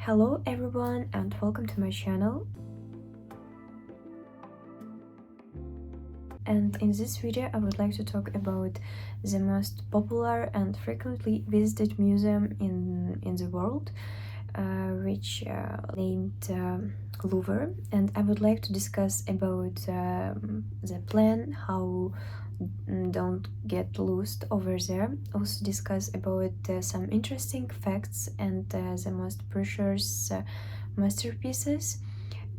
Hello everyone and welcome to my channel. And in this video I would like to talk about the most popular and frequently visited museum in the world, which named Louvre. And I would like to discuss about the plan, how don't get lost over there. Also discuss about some interesting facts and the most precious masterpieces.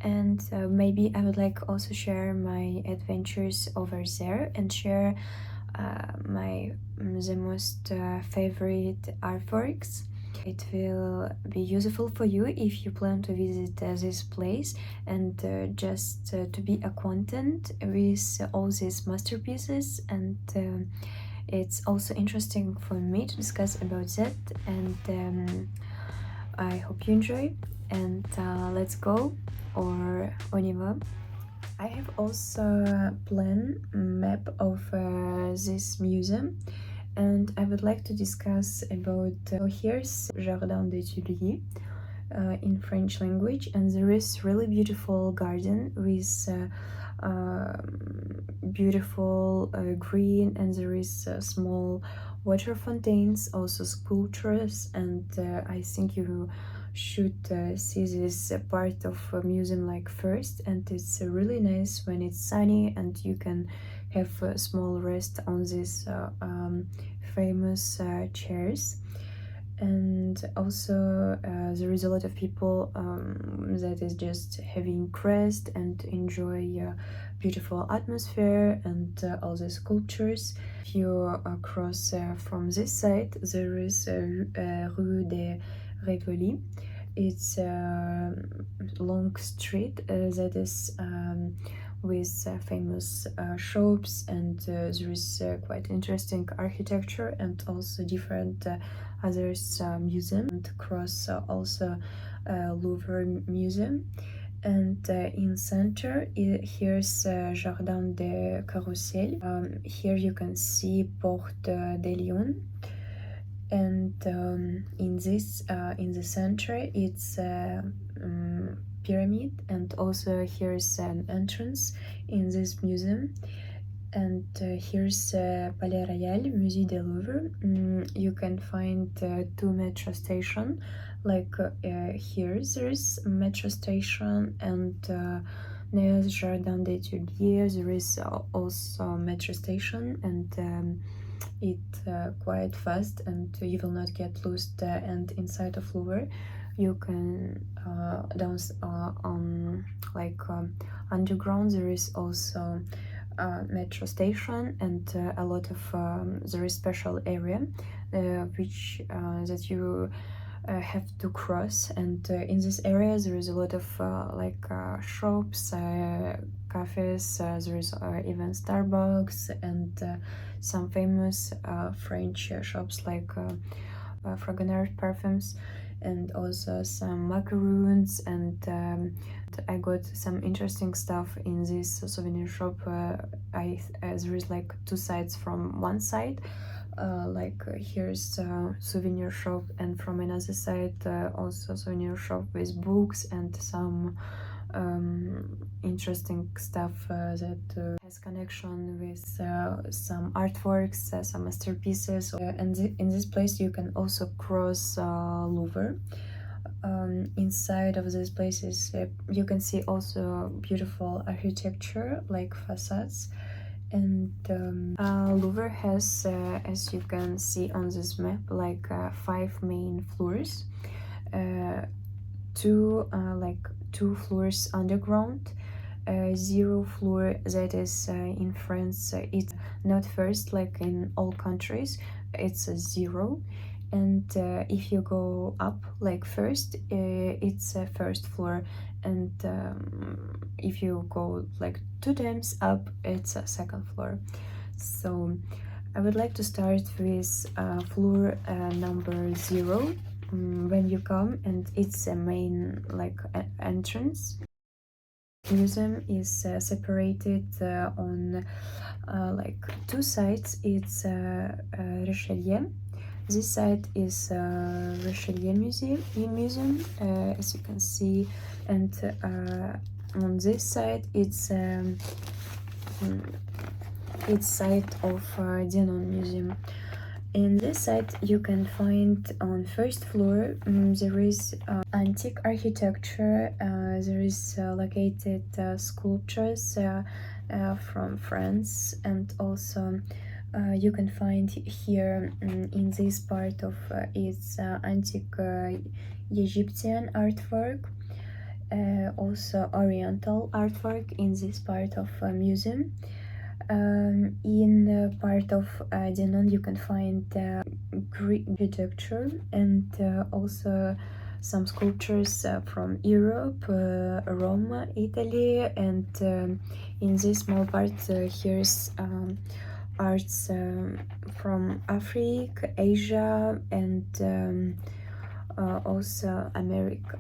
And maybe I would like also share my adventures over there and share the most favorite artworks. It will be useful for you if you plan to visit this place and just to be acquainted with all these masterpieces. And it's also interesting for me to discuss about that, and I hope you enjoy. And let's go, or on y va. I have also a plan map of this museum, and I would like to discuss about here's Jardin des Tuileries in French language, and there is really beautiful garden with beautiful green, and there is small water fountains, also sculptures, and I think you should see this part of a museum like first. And it's really nice when it's sunny and you can have a small rest on these famous chairs. And also there is a lot of people that is just having rest and enjoy beautiful atmosphere and all the sculptures. If you cross from this side, there is Rue des Rivoli. It's a long street that is with famous shops, and there is quite interesting architecture and also different others museum, and across also Louvre Museum. And in center here's Jardin des Carrousel. Here you can see Porte des Lions. And in the center it's pyramid, and also here's an entrance in this museum. And here's Palais Royal, Musée du Louvre. You can find two metro stations, like here there is a metro station, and near Jardin des Tuileries there is also a metro station, and it's quite fast and you will not get lost. And inside of Louvre you can down on like underground there is also metro station, and a lot of there is special area which that you have to cross. And in this area there is a lot of shops, cafes, there is even Starbucks, and some famous French shops like Fragonard perfumes, and also some macaroons. And I got some interesting stuff in this souvenir shop. There is like two sides. From one side here's a souvenir shop, and from another side also souvenir shop with books and some interesting stuff that has connection with some artworks, some masterpieces. And in this place you can also cross Louvre. Inside of these places you can see also beautiful architecture like facades. And Louvre has, as you can see on this map, like 5 main floors, two floors underground, 0 floor that is in France. It's not first like in all countries, it's a 0. And if you go up like first, it's a first floor, and if you go like 2 times up, it's a second floor. So I would like to start with floor number 0 when you come, and it's a main entrance. Museum is separated on like 2 sides. It's Richelieu, This side is Richelieu Museum, as you can see, and on this side it's site of Denon Museum. In this site you can find on first floor there is antique architecture. There is located sculptures from France, and also you can find here in this part of its antique Egyptian artwork, also Oriental artwork in this part of museum. In part of Denon you can find Greek architecture and also some sculptures from Europe, Rome, Italy, and in this small part here's arts from Africa, Asia, and also America,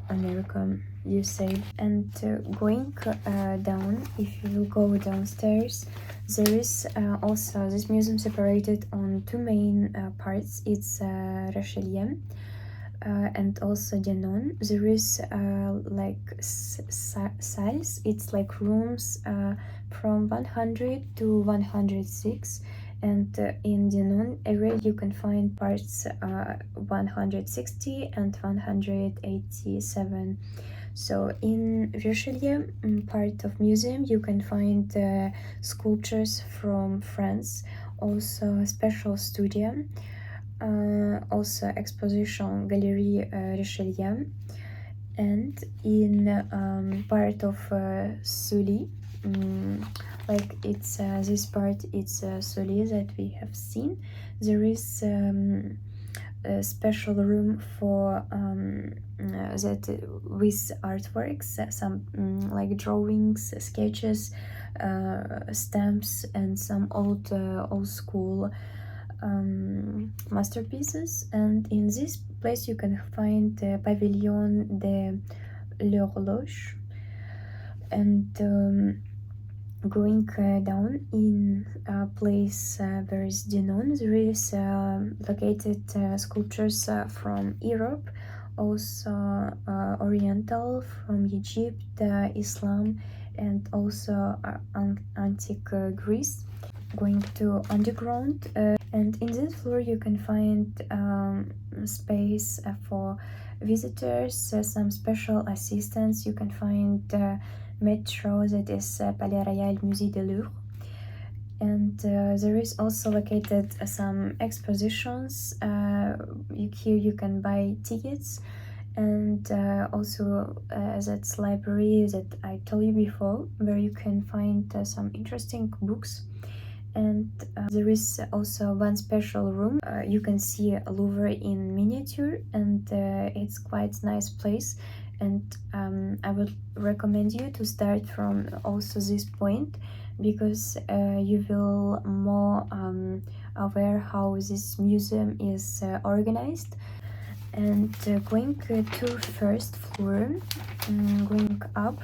USA. And going down, if you go downstairs, there is also this museum separated on two main parts. It's Richelieu and also Denon. There is like salles, it's like rooms from 100 to 106, and in Denon area you can find parts 160 and 187. So in Richelieu part of museum you can find sculptures from France, also special studio, also exposition Galerie Richelieu, and in part of Sully, like it's this part, it's Sully that we have seen. There is a special room for that with artworks, some like drawings, sketches, stamps, and some old school masterpieces. And in this place you can find the Pavillon de l'Horloge. And going down in a place where is Denon, there is located sculptures from Europe, also Oriental, from Egypt, Islam, and also antique Greece. Going to underground, and in this floor you can find space for visitors, some special assistants. You can find metro, that is Palais Royal Musée de Louvre, and there is also located some expositions. Here you can buy tickets, and also that's library that I told you before, where you can find some interesting books. And there is also one special room. You can see Louvre in miniature, and it's quite nice place. And I would recommend you to start from also this point, because you will more aware how this museum is organized. And going to first floor, going up,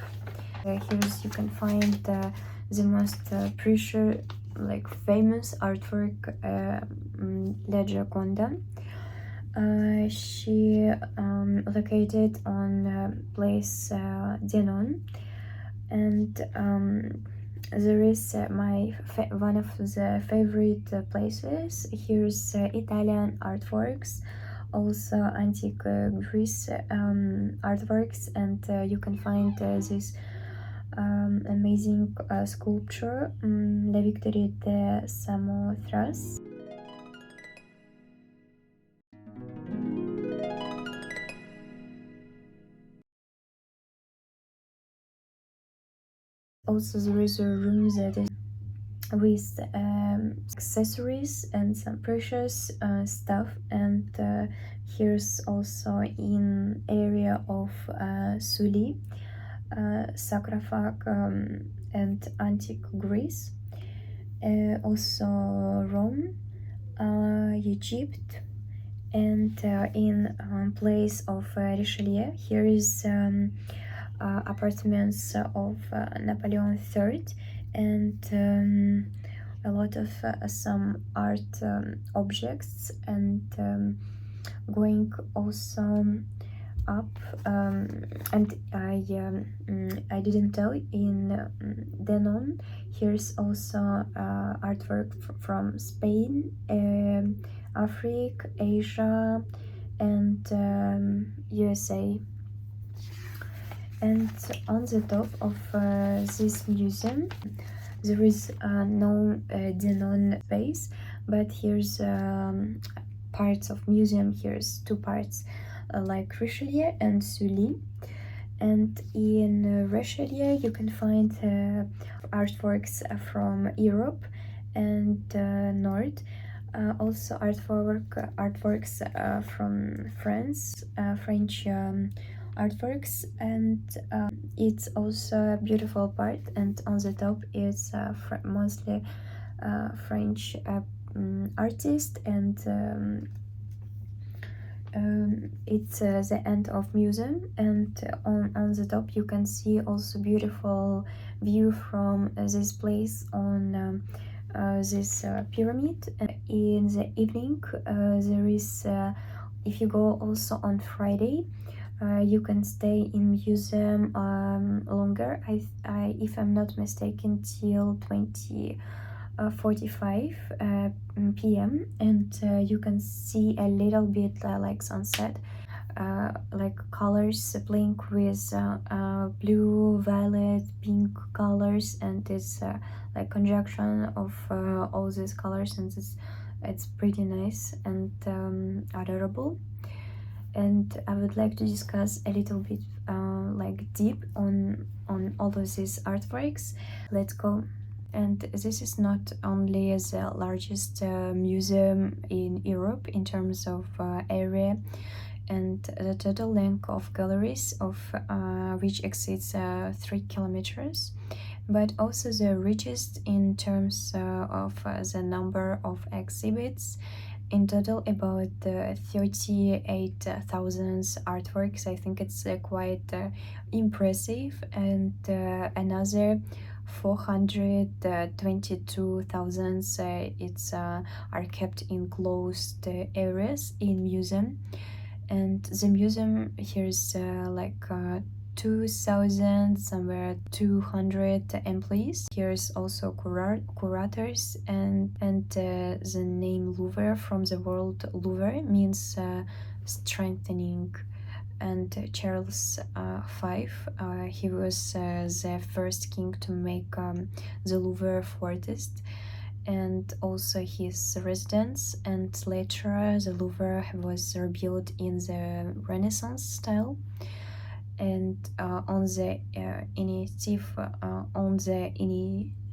here you can find the most precious, like famous artwork, La Gioconda. She located on place Denon, and there is one of the favorite places. Here's Italian artworks, also antique Greece artworks, and you can find this amazing sculpture, La Victorie de Samothrace. Also there is a room that is with accessories and some precious stuff, and here's also in area of Sully, sarcophag and antique Greece, also Rome, Egypt, and in place of Richelieu, here is apartments of Napoleon III, and a lot of some art objects, and going also up, and I didn't tell, in Denon here's also artwork from Spain, Africa, Asia, and USA. And on the top of this museum there is no Denon space, but here's parts of museum. Here's two parts, like Richelieu and Sully. And in Richelieu you can find artworks from Europe and North, also artworks from France, French artworks, and it's also a beautiful part. And on the top is mostly French artist, and it's the end of museum. And on the top you can see also beautiful view from this place on this pyramid. In the evening there is, if you go also on Friday, you can stay in museum longer. If I'm not mistaken, till 20:45 p.m. and you can see a little bit like sunset, like colors playing with blue, violet, pink colors, and it's like conjunction of all these colors, and it's pretty nice and adorable. And I would like to discuss a little bit like deep on all of these artworks. Let's go. And this is not only the largest museum in Europe in terms of area and the total length of galleries of which exceeds 3 kilometers, but also the richest in terms of the number of exhibits. In total, about 38,000 artworks. I think it's quite impressive, and another 422,000 are kept in closed areas in museum. And the museum here is like 2,000, somewhere 200 employees. Here's also curators, and the name Louvre from the word Louvre means strengthening. And Charles V, he was the first king to make the Louvre fortress, and also his residence. And later the Louvre was rebuilt in the Renaissance style. And on the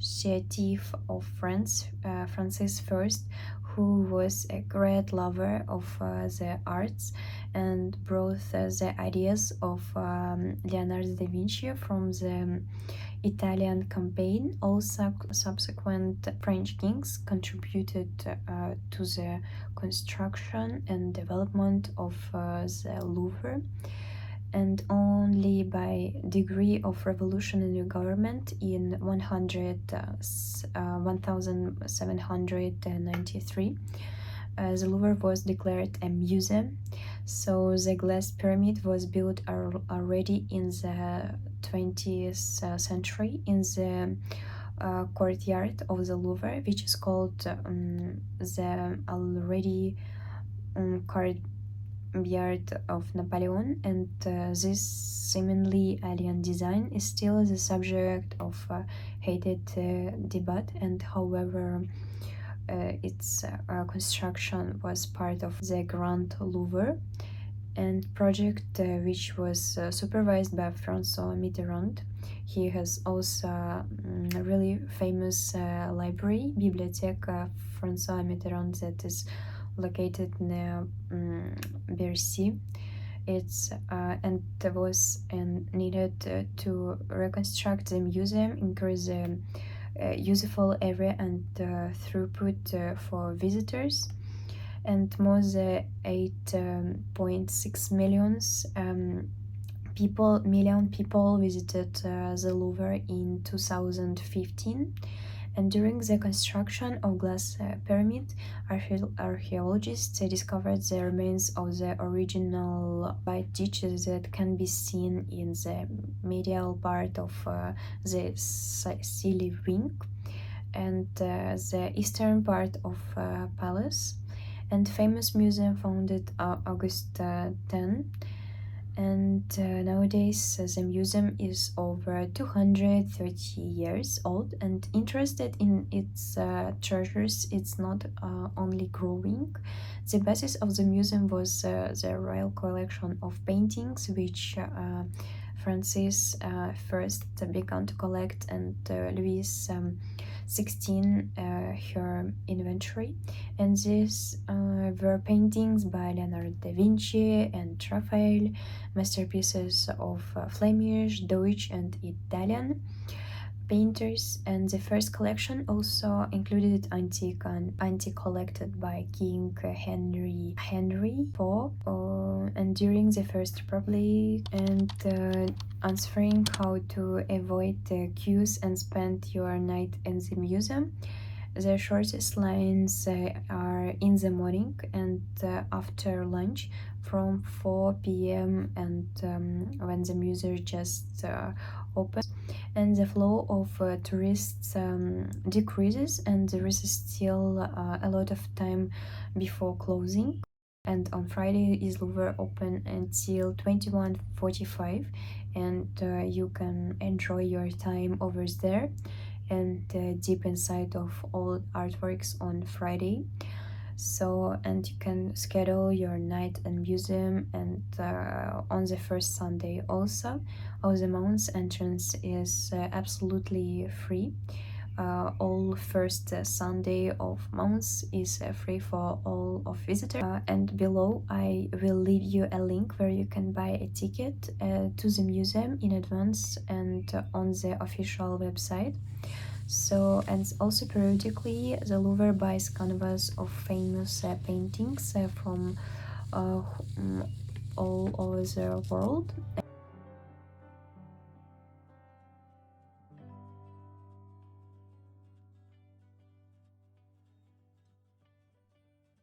initiative of Francis I, who was a great lover of the arts and brought the ideas of Leonardo da Vinci from the Italian campaign. All subsequent French kings contributed to the construction and development of the Louvre. And only by degree of revolutionary government in 1793 the Louvre was declared a museum. So the glass pyramid was built already in the 20th century in the courtyard of the Louvre, which is called the already courtyard of Napoleon. And this seemingly alien design is still the subject of heated debate, and however its construction was part of the Grand Louvre and project which was supervised by François Mitterrand. He has also a really famous library, Bibliothèque François Mitterrand, that is located near Bercy. It's and there was needed to reconstruct the museum, increase the useful area and throughput for visitors. And more than 8.6 million people visited the Louvre in 2015. And during the construction of Glass Pyramid, archaeologists discovered the remains of the original white ditches that can be seen in the medial part of the Silly Wing and the eastern part of Palace, and famous museum founded August 10. And nowadays the museum is over 230 years old, and interested in its treasures, it's not only growing. The basis of the museum was the royal collection of paintings, which Francis first began to collect, and Louis XVI 16 her inventory. And these were paintings by Leonardo da Vinci and Raphael, masterpieces of Flemish, Dutch, and Italian painters. And the first collection also included antique collected by King Henry IV, and during the First Republic. And answering how to avoid the queues and spend your night in the museum. The shortest lines are in the morning and after lunch from 4 p.m. and when the museum just opens, and the flow of tourists decreases, and there is still a lot of time before closing. And on Friday is Louvre open until 21:45, and you can enjoy your time over there and deep inside of all artworks on Friday. So, and you can schedule your night in museum, and on the first Sunday also of the month. Entrance is absolutely free. All first Sunday of month is free for all of visitors. And below I will leave you a link where you can buy a ticket to the museum in advance and on the official website. So, and also periodically the Louvre buys canvas of famous paintings from all over the world,